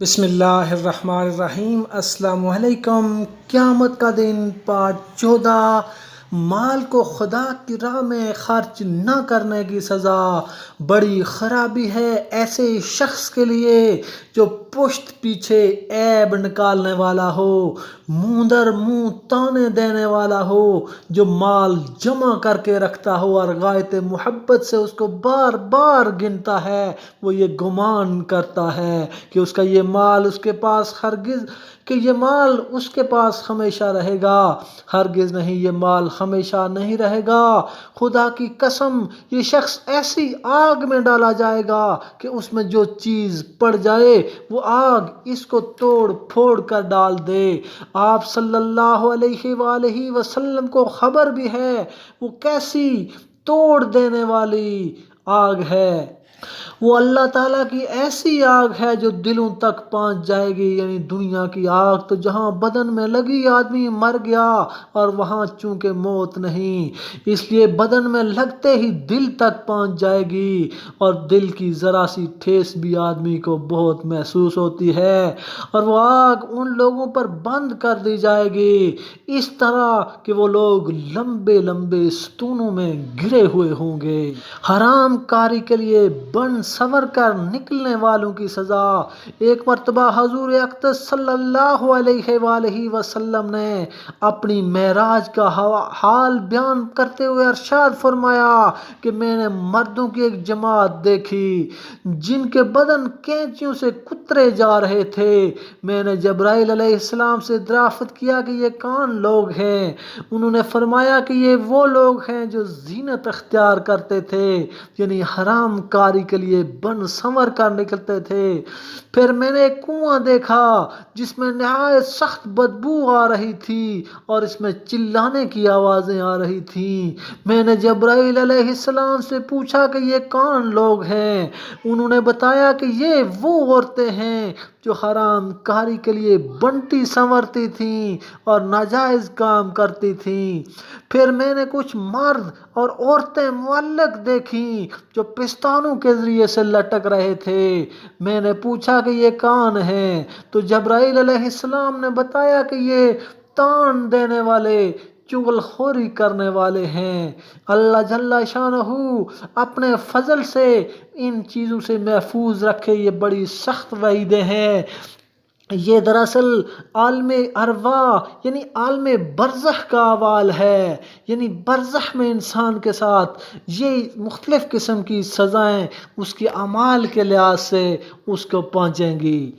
بسم اللہ الرحمن الرحیم۔ السلام علیکم۔ قیامت کا دن پارٹ 14، مال کو خدا کی راہ میں خرچ نہ کرنے کی سزا۔ بڑی خرابی ہے ایسے شخص کے لیے جو پشت پیچھے عیب نکالنے والا ہو، منہ در منہ تانے دینے والا ہو، جو مال جمع کر کے رکھتا ہو اور غایت محبت سے اس کو بار بار گنتا ہے۔ وہ یہ گمان کرتا ہے کہ اس کا یہ مال اس کے پاس ہمیشہ رہے گا۔ ہرگز نہیں، یہ مال ہمیشہ نہیں رہے گا۔ خدا کی قسم، یہ شخص ایسی آگ میں ڈالا جائے گا کہ اس میں جو چیز پڑ جائے وہ آگ اس کو توڑ پھوڑ کر ڈال دے۔ آپ صلی اللہ علیہ وآلہ وسلم کو خبر بھی ہے وہ کیسی توڑ دینے والی آگ ہے۔ وہ اللہ تعالیٰ کی ایسی آگ ہے جو دلوں تک پہنچ جائے گی، یعنی دنیا کی آگ تو جہاں بدن میں لگی آدمی مر گیا، اور وہاں چونکہ موت نہیں، اس لیے بدن میں لگتے ہی دل تک پہنچ جائے گی، اور دل کی ذرا سی ٹھیس بھی آدمی کو بہت محسوس ہوتی ہے، اور وہ آگ ان لوگوں پر بند کر دی جائے گی اس طرح کہ وہ لوگ لمبے لمبے ستونوں میں گرے ہوئے ہوں گے۔ حرام کاری کے لیے بن سنور کر نکلنے والوں کی سزا۔ ایک مرتبہ حضور اقدس صلی اللہ علیہ وآلہ وسلم نے اپنی معراج کا حال بیان کرتے ہوئے ارشاد فرمایا کہ میں نے مردوں کی ایک جماعت دیکھی جن کے بدن کینچیوں سے کترے جا رہے تھے۔ میں نے جبرائیل علیہ السلام سے دریافت کیا کہ یہ کون لوگ ہیں؟ انہوں نے فرمایا کہ یہ وہ لوگ ہیں جو زینت اختیار کرتے تھے، یعنی حرام کاری کے لیے بن سنور کر نکلتے تھے۔ پھر میں نے ایک کنواں دیکھا جس میں نہایت سخت بدبو آ رہی تھی اور اس میں چلانے کی آوازیں آ رہی تھیں۔ میں نے جبرائیل علیہ السلام سے پوچھا کہ یہ کون لوگ ہیں؟ انہوں نے بتایا کہ یہ وہ عورتیں ہیں جو حرام کاری کے لیے بنتی سنورتی تھیں اور ناجائز کام کرتی تھیں۔ پھر میں نے کچھ مرد اور عورتیں معلق دیکھیں جو پستانوں کے ذریعے سے لٹک رہے تھے۔ میں نے پوچھا کہ یہ کون ہیں؟ تو جبرائیل علیہ السلام نے بتایا کہ یہ تان دینے والے، چغل خوری کرنے والے ہیں۔ اللہ جل شانہ اپنے فضل سے ان چیزوں سے محفوظ رکھے۔ یہ بڑی سخت وعیدیں ہیں۔ یہ دراصل عالم ارواح یعنی عالم برزخ کا احوال ہے، یعنی برزخ میں انسان کے ساتھ یہ مختلف قسم کی سزائیں اس کے اعمال کے لحاظ سے اس کو پہنچیں گی۔